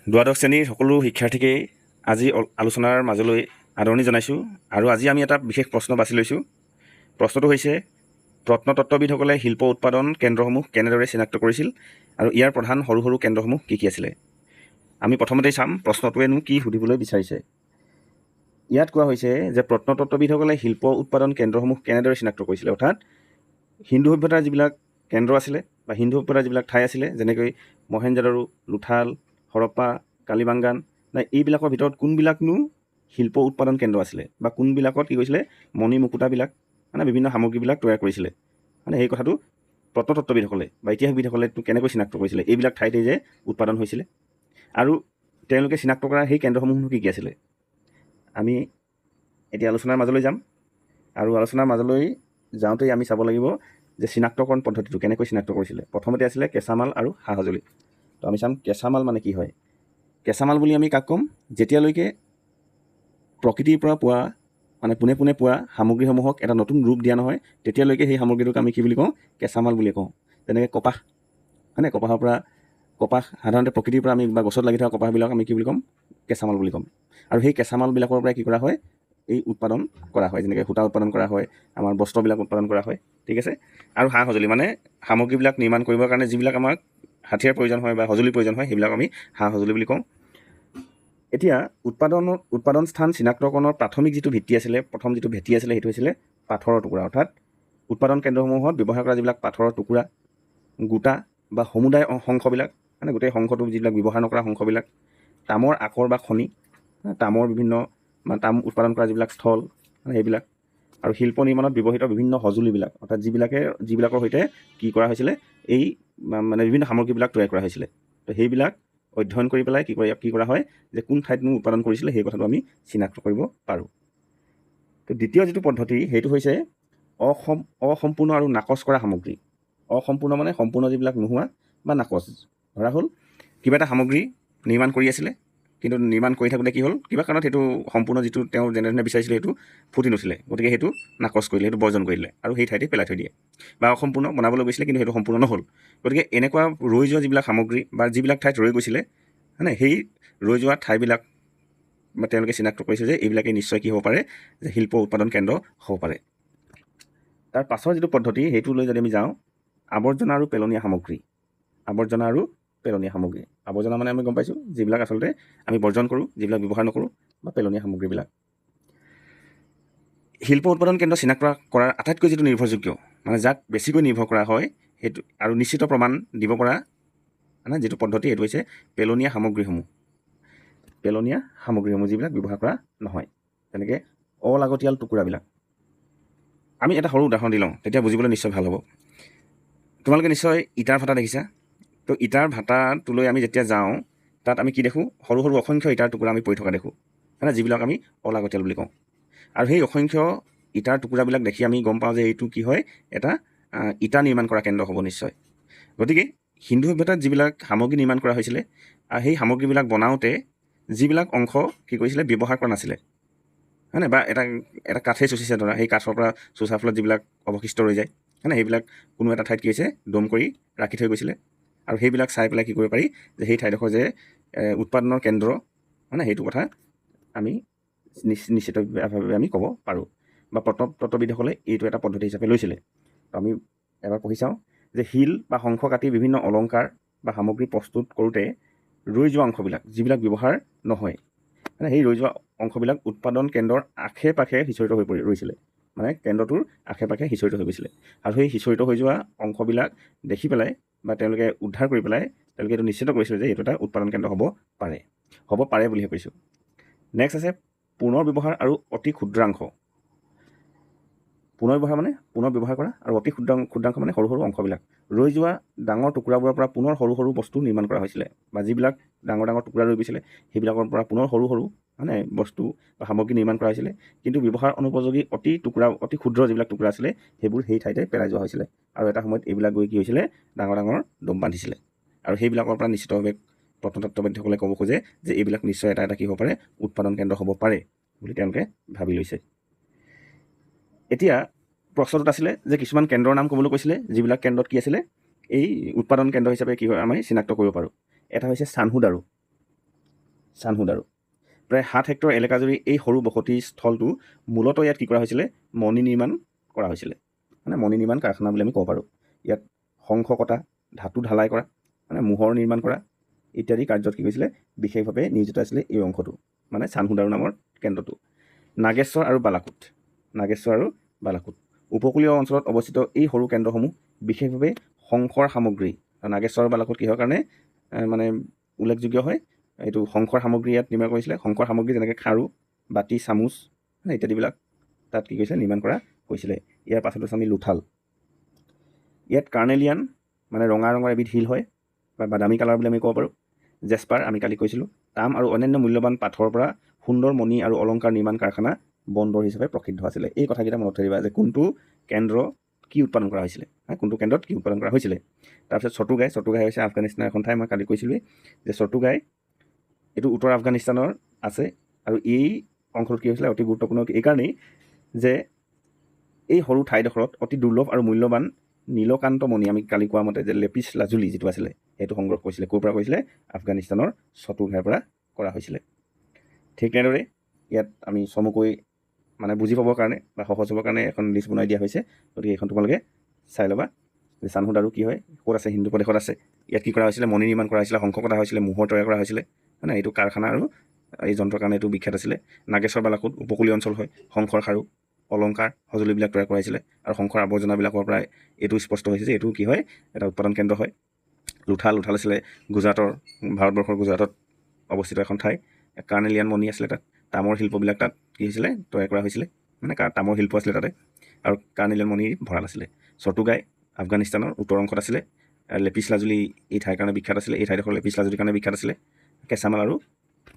দ্বাদশ শ্ৰেণীৰ সকলো শিক্ষাৰ্থীকেই আজি আলোচনাৰ মাজলৈ আদৰণি জনাইছোঁ। আৰু আজি আমি এটা বিশেষ প্ৰশ্ন বাছি লৈছোঁ। প্ৰশ্নটো হৈছে প্ৰত্নতত্ত্ববিদসকলে শিল্প উৎপাদন কেন্দ্ৰসমূহ কেনেদৰে চিনাক্ত কৰিছিল আৰু ইয়াৰ প্ৰধান সৰু সৰু কেন্দ্ৰসমূহ কি কি আছিলে। আমি প্ৰথমতেই চাম প্ৰশ্নটোৱেনো কি সুধিবলৈ বিচাৰিছে। ইয়াত কোৱা হৈছে যে প্ৰত্নতত্ত্ববিদসকলে শিল্প উৎপাদন কেন্দ্ৰসমূহ কেনেদৰে চিনাক্ত কৰিছিলে, অৰ্থাৎ হিন্দু সভ্যতাৰ যিবিলাক কেন্দ্ৰ আছিলে বা হিন্দু সভ্যতাৰ যিবিলাক ঠাই আছিলে, যেনেকৈ মহেঞ্জোদাৰো, লোথাল, হৰপ্পা, কালিবাংগান, এইবিলাকৰ ভিতৰত কোনবিলাকনো শিল্প উৎপাদন কেন্দ্ৰ আছিলে বা কোনবিলাকত কি কৰিছিলে মণি মুকুতাবিলাক বিভিন্ন সামগ্ৰীবিলাক তৈয়াৰ কৰিছিলে। সেই কথাটো প্ৰত্নতত্ত্ববিদসকলে বা ইতিহাসবিদসকলে কেনেকৈ চিনাক্ত কৰিছিলে এইবিলাক ঠাইতেই যে উৎপাদন হৈছিলে। আৰু তেওঁলোকে চিনাক্ত কৰা সেই কেন্দ্ৰসমূহ কি কি আছিলে, আমি এতিয়া আলোচনাৰ মাজলৈ যাম। আৰু আলোচনাৰ মাজলৈ যাওঁতেই আমি চাব লাগিব যে চিনাক্তকৰণ পদ্ধতিটো কেনেকৈ চিনাক্ত কৰিছিলে। প্ৰথমতে আছিলে কেঁচামাল আৰু সা সঁজুলি। তো আমি চাম কেঁচামাল মানে কি হয়। কেঁচামাল বুলি আমি কাক ক'ম, যেতিয়ালৈকে প্ৰকৃতিৰ পৰা পোৱা পোনে পোনে পোৱা সামগ্ৰীসমূহক এটা নতুন ৰূপ দিয়া নহয়, তেতিয়ালৈকে সেই সামগ্ৰীটোক আমি কি বুলি কওঁ, কেঁচামাল বুলি কওঁ। যেনেকৈ কপাহ, কপাহৰ পৰা কপাহ সাধাৰণতে প্ৰকৃতিৰ পৰা আমি বা গছত লাগি থকা কপাহবিলাক আমি কি বুলি ক'ম, কেঁচামাল বুলি ক'ম। আৰু সেই কেঁচামালবিলাকৰ পৰাই কি কৰা হয়, এই উৎপাদন কৰা হয়। যেনেকৈ সূতা উৎপাদন কৰা হয়, আমাৰ বস্ত্ৰবিলাক উৎপাদন কৰা হয়, ঠিক আছে। আৰু সা সঁজুলি মানে সামগ্ৰীবিলাক নিৰ্মাণ কৰিবৰ কাৰণে যিবিলাক আমাক হাথিয়াৰ প্ৰয়োজন হয় বা সঁজুলিৰ প্ৰয়োজন হয়, সেইবিলাক আমি সা সঁজুলি বুলি কওঁ। এতিয়া উৎপাদন স্থান চিনাক্তকৰণৰ প্ৰাথমিক যিটো ভিত্তি আছিলে, প্ৰথম যিটো ভেটি আছিলে সেইটো হৈছিলে পাথৰৰ টুকুৰা। অৰ্থাৎ উৎপাদন কেন্দ্ৰসমূহত ব্যৱহাৰ কৰা যিবিলাক পাথৰৰ টুকুৰা, গোটা বা সমুদায় শংখবিলাক, গোটেই শংখটো যিবিলাক ব্যৱহাৰ নকৰা শংখবিলাক, তামৰ আকৰ বা খনি, তামৰ বিভিন্ন তাম উৎপাদন কৰা যিবিলাক স্থল সেইবিলাক, আৰু শিল্প নিৰ্মাণত ব্যৱহৃত বিভিন্ন সঁজুলিবিলাক, অৰ্থাৎ যিবিলাকৰ সৈতে কি কৰা হৈছিলে, এই বিভিন্ন সামগ্ৰীবিলাক তৈয়াৰ কৰা হৈছিলে। তো সেইবিলাক অধ্যয়ন কৰি পেলাই কি কৰা হয় যে কোন ঠাইতনো উৎপাদন কৰিছিলে সেই কথাটো আমি চিনাক্ত কৰিব পাৰোঁ। তো দ্বিতীয় যিটো পদ্ধতি সেইটো হৈছে অসম্পূৰ্ণ আৰু নাকচ কৰা সামগ্ৰী। অসম্পূৰ্ণ মানে সম্পূৰ্ণ যিবিলাক নোহোৱা বা নাকচ। ধৰা হ'ল কিবা এটা সামগ্ৰী নিৰ্মাণ কৰি আছিলে, কিন্তু নিৰ্মাণ কৰি থাকোঁতে কি হ'ল, কিবা কাৰণত সেইটো সম্পূৰ্ণ যিটো তেওঁ যেনেধৰণে বিচাৰিছিলে সেইটো ফুটি নুঠিলে, গতিকে সেইটো নাকচ কৰিলে, সেইটো বৰ্জন কৰিলে আৰু সেই ঠাইতে পেলাই থৈ দিয়ে। বা অসম্পূৰ্ণ বনাবলৈ গৈছিলে কিন্তু সেইটো সম্পূৰ্ণ নহ'ল, গতিকে এনেকুৱা ৰৈ যোৱা যিবিলাক সামগ্ৰী বা যিবিলাক ঠাইত ৰৈ গৈছিলে, সেই ৰৈ যোৱা ঠাইবিলাক তেওঁলোকে চিনাক্ত কৰিছে যে এইবিলাকে নিশ্চয় কি হ'ব পাৰে, যে শিল্প উৎপাদন কেন্দ্ৰ হ'ব পাৰে। তাৰ পাছৰ যিটো পদ্ধতি সেইটো লৈ যদি আমি যাওঁ, আৱৰ্জনা আৰু পেলনীয়া সামগ্ৰী। আৱৰ্জনা আৰু পেলনীয়া সামগ্ৰী। আৱৰ্জনা মানে আমি গম পাইছোঁ যিবিলাক আচলতে আমি বৰ্জন কৰোঁ, যিবিলাক ব্যৱহাৰ নকৰোঁ, বা পেলনীয়া সামগ্ৰীবিলাক। শিল্প উৎপাদন কেন্দ্ৰ চিনাক্ত কৰাৰ আটাইতকৈ যিটো নিৰ্ভৰযোগ্য, যাক বেছিকৈ নিৰ্ভৰ কৰা হয় সেইটো আৰু নিশ্চিত প্ৰমাণ দিব পৰা যিটো পদ্ধতি সেইটো হৈছে পেলনীয়া সামগ্ৰীসমূহ। পেলনীয়া সামগ্ৰীসমূহ যিবিলাক ব্যৱহাৰ কৰা নহয়, তেনেকৈ অলাগতিয়াল টুকুৰাবিলাক। আমি এটা সৰু উদাহৰণ দি লওঁ, তেতিয়া বুজিবলৈ নিশ্চয় ভাল হ'ব। তোমালোকে নিশ্চয় ইটাৰ ভাটা দেখিছা। তো ইটাৰ ভাটাটোলৈ আমি যেতিয়া যাওঁ, তাত আমি কি দেখোঁ, সৰু সৰু অসংখ্য ইটাৰ টুকুৰা আমি পৰি থকা দেখোঁ, যিবিলাক আমি অলাগতিয়াল বুলি কওঁ। আৰু সেই অসংখ্য ইটাৰ টুকুৰাবিলাক দেখি আমি গম পাওঁ যে এইটো কি হয়, এটা ইটা নিৰ্মাণ কৰা কেন্দ্ৰ হ'ব নিশ্চয়। গতিকে হিন্দু সভ্যতাত যিবিলাক সামগ্ৰী নিৰ্মাণ কৰা হৈছিলে, সেই সামগ্ৰীবিলাক বনাওঁতে যিবিলাক অংশ কি কৰিছিলে, ব্যৱহাৰ কৰা নাছিলে, বা এটা কাঠেই চুচিছে ধৰা, সেই কাঠৰ পৰা চুচাৰ ফলত যিবিলাক অৱশিষ্ট ৰৈ যায়, সেইবিলাক কোনো এটা ঠাইত কি হৈছে, দম কৰি ৰাখি থৈ গৈছিলে। আৰু সেইবিলাক চাই পেলাই কি কৰিব পাৰি যে সেই ঠাইডোখৰ যে উৎপাদনৰ কেন্দ্ৰ, সেইটো কথা আমি নিশ্চিতভাৱে আমি ক'ব পাৰোঁ, বা প্ৰত্নতত্ত্ববিদসকলে এইটো এটা পদ্ধতি হিচাপে লৈছিলে। তো আমি এবাৰ পঢ়ি চাওঁ যে শিল বা শংখ কাটি বিভিন্ন অলংকাৰ বা সামগ্ৰী প্ৰস্তুত কৰোঁতে ৰৈ যোৱা অংশবিলাক যিবিলাক ব্যৱহাৰ নহয়, সেই ৰৈ যোৱা অংশবিলাক উৎপাদন কেন্দ্ৰৰ আশে পাশে সিঁচৰিত হৈ ৰৈছিলে। কেন্দ্ৰটোৰ আশে পাশে সিঁচৰিত হৈ গৈছিলে। আৰু সেই সিঁচৰিত হৈ যোৱা অংশবিলাক দেখি পেলাই বা তেওঁলোকে উদ্ধাৰ কৰি পেলাই তেওঁলোকে এইটো নিশ্চিত কৰিছিলে যে এইটো এটা উৎপাদন কেন্দ্ৰ হ'ব পাৰে বুলিহে কৈছোঁ। নেক্সট আছে পুনৰ ব্যৱহাৰ আৰু অতি ক্ষুদ্ৰাংশ। পুনৰ ব্যৱহাৰ কৰা আৰু অতি ক্ষুদ্ৰাংশ মানে সৰু সৰু অংশবিলাক। ৰৈ যোৱা ডাঙৰ টুকুৰাবোৰৰ পৰা পুনৰ সৰু সৰু বস্তু নিৰ্মাণ কৰা হৈছিলে, বা যিবিলাক ডাঙৰ ডাঙৰ টুকুৰা ৰৈ গৈছিলে সেইবিলাকৰ পৰা পুনৰ সৰু সৰু বস্তু বা সামগ্ৰী নিৰ্মাণ কৰা হৈছিলে। কিন্তু ব্যৱহাৰ অনুপযোগী অতি ক্ষুদ্ৰ যিবিলাক টুকুৰা আছিলে সেইবোৰ সেই ঠাইতে পেলাই যোৱা হৈছিলে। আৰু এটা সময়ত এইবিলাক গৈ কি হৈছিলে, ডাঙৰ ডাঙৰ দম বান্ধিছিলে। আৰু সেইবিলাকৰ পৰা নিশ্চিতভাৱে প্ৰত্নতত্ত্ববিদসকলে ক'ব খোজে যে এইবিলাক নিশ্চয় এটা এটা কি হ'ব পাৰে, উৎপাদন কেন্দ্ৰ হ'ব পাৰে বুলি তেওঁলোকে ভাবি লৈছে। এতিয়া প্ৰশ্নটোত আছিলে যে কিছুমান কেন্দ্ৰৰ নাম ক'বলৈ কৈছিলে, যিবিলাক কেন্দ্ৰত কি আছিলে, এই উৎপাদন কেন্দ্ৰ হিচাপে কি হয় আমি চিনাক্ত কৰিব পাৰোঁ। এটা হৈছে চানহুদাৰো। চানহুদাৰো। প্ৰায় 7 হেক্টৰ এলেকা জুৰি এই সৰু বসতি স্থলটো মূলতঃ ইয়াত কি কৰা হৈছিলে, মণি নিৰ্মাণ কৰা হৈছিলে, মানে মণি নিৰ্মাণ কাৰখানা বুলি আমি ক'ব পাৰোঁ। ইয়াত শংখ কটা, ধাতু ঢালাই কৰা, মানে মোহৰ নিৰ্মাণ কৰা ইত্যাদি কাৰ্যত কি কৰিছিলে, বিশেষভাৱে নিয়োজিত আছিলে এই অংশটো, মানে চানহুদাৰো নামৰ কেন্দ্ৰটো। নাগেশ্বৰ আৰু বালাকোট, নাগেশ্বৰ আৰু বালাকোট উপকূলীয় অঞ্চলত অৱস্থিত এই সৰু কেন্দ্ৰসমূহ বিশেষভাৱে শংখৰ সামগ্ৰী, নাগেশ্বৰ আৰু বালাকোট কিহৰ কাৰণে মানে উল্লেখযোগ্য হয়, এইটো শংখৰ সামগ্ৰী ইয়াত নিৰ্মাণ কৰিছিলে। শংখৰ সামগ্ৰী যেনেকৈ খাৰু, বাতি, চামুচ ইত্যাদিবিলাক তাত কি কৰিছিলে, নিৰ্মাণ কৰা হৈছিলে। ইয়াৰ পাছত আছে আমি লুঠাল। ইয়াত কাৰ্নেলিয়ান মানে ৰঙা ৰঙৰ এবিধ শিল হয়, বা বাদামী কালাৰ বুলি আমি ক'ব পাৰোঁ। জেস্পাৰ আমি কালি কৈছিলোঁ, তাম আৰু অন্যান্য মূল্যৱান পাথৰৰ পৰা সুন্দৰ মণি আৰু অলংকাৰ নিৰ্মাণ কাৰখানা বন্দৰ হিচাপে প্ৰসিদ্ধ আছিলে। এই কথাকেইটা মনত থৈ দিবা যে কোনটো কেন্দ্ৰ কি উৎপাদন কৰা হৈছিলে, কোনটো কেন্দ্ৰত কি উৎপাদন কৰা হৈছিলে। তাৰপিছত চটুগাই, চটুগাই হৈছে আফগানিস্তানৰ এখন ঠাই। মই কালি কৈছিলোঁৱেই যে চটুগাই এইটো উত্তৰ আফগানিস্তানৰ আছে, আৰু এই অংশত কি হৈছিলে অতি গুৰুত্বপূৰ্ণ এইকাৰণেই যে এই সৰু ঠাইডোখৰত অতি দুৰ্লভ আৰু মূল্যৱান নীলকান্ত মণি, আমি কালি কোৱা মতে যে লেপিছ লাজুলি যিটো আছিলে, সেইটো সংগ্ৰহ কৰিছিলে। ক'ৰ পৰা কৰিছিলে, আফগানিস্তানৰ চটুগাইৰ পৰা কৰা হৈছিলে। ঠিক তেনেদৰে ইয়াত আমি চমুকৈ মানে বুজি পাবৰ কাৰণে বা সহজ হ'বৰ কাৰণে এখন লিষ্ট বনাই দিয়া হৈছে, গতিকে এইখন তোমালোকে চাই ল'বা যে চানহুদাৰো কি হয়, ক'ত আছে, হিন্দু প্ৰদেশত আছে। ইয়াত কি কৰা হৈছিলে, মণি নিৰ্মাণ কৰা হৈছিলে, শংখ কটা হৈছিলে, মোহৰ তৈয়াৰ কৰা হৈছিলে, মানে এইটো কাৰখানা আৰু এই যন্ত্ৰৰ কাৰণে এইটো বিখ্যাত আছিলে। নাগেশ্বৰ বালাকোট উপকূলীয় অঞ্চল হয়, শংখৰ খাৰু, অলংকাৰ সঁজুলিবিলাক তৈয়াৰ কৰা হৈছিলে, আৰু শংখৰ আৱৰ্জনাবিলাকৰ পৰাই এইটো স্পষ্ট হৈছে যে এইটো কি হয়, এটা উৎপাদন কেন্দ্ৰ হয়। লুঠাল, লুঠাল আছিলে গুজৰাটৰ, ভাৰতবৰ্ষৰ গুজৰাটত অৱস্থিত এখন ঠাই। কাৰ্নেলিয়ান মণি আছিলে তাত, তামৰ শিল্পবিলাক তাত কি হৈছিলে, তৈয়াৰ কৰা হৈছিলে, মানে তামৰ শিল্প আছিলে তাতে, আৰু কাৰ্নেলিয়ান মণিৰ ভঁৰাল আছিলে। চটুগাই আফগানিস্তানৰ উত্তৰ অংশত আছিলে। লেপিছ লাজুলি এই ঠাইৰ কাৰণে বিখ্যাত আছিলে, এই ঠাইডোখৰ লেপিছ লাজুলিৰ কাৰণে বিখ্যাত আছিলে। কেঁচামাল আৰু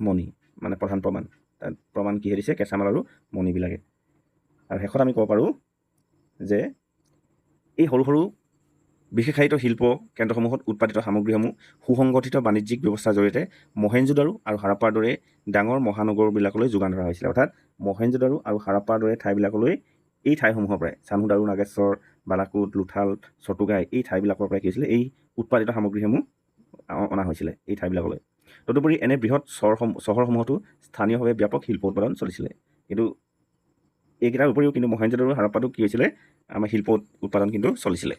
মণি মানে প্ৰধান প্ৰমাণ, তাত প্ৰমাণ কিহে দিছে, কেঁচামাল আৰু মণিবিলাকে। আৰু শেষত আমি ক'ব পাৰোঁ যে এই সৰু সৰু বিশেষায়িত শিল্প কেন্দ্ৰসমূহত উৎপাদিত সামগ্ৰীসমূহ সুসংগঠিত বাণিজ্যিক ব্যৱস্থাৰ জৰিয়তে মহেঞ্জোদাৰো আৰু হাৰাপ্পাৰ দৰে ডাঙৰ মহানগৰবিলাকলৈ যোগান ধৰা হৈছিলে। অৰ্থাৎ মহেঞ্জোদাৰো আৰু হাৰাপ্পাৰ দৰে ঠাইবিলাকলৈ এই ঠাইসমূহৰ পৰাই, চানহুদাৰো, নাগেশ্বৰ, বালাকোট, লুঠাল, চটুগাই এই ঠাইবিলাকৰ পৰাই কি হৈছিলে, এই উৎপাদিত সামগ্ৰীসমূহ অনা হৈছিলে এই ঠাইবিলাকলৈ। তদুপৰি এনে বৃহৎ চহৰসমূহতো স্থানীয়ভাৱে ব্যাপক শিল্প উৎপাদন চলিছিলে। কিন্তু এইকেইটাৰ উপৰিও কিন্তু মহেঞ্জোদাৰো হাৰাপ্পাতো কি হৈছিলে, আমাৰ শিল্প উৎপাদন কিন্তু চলিছিলে।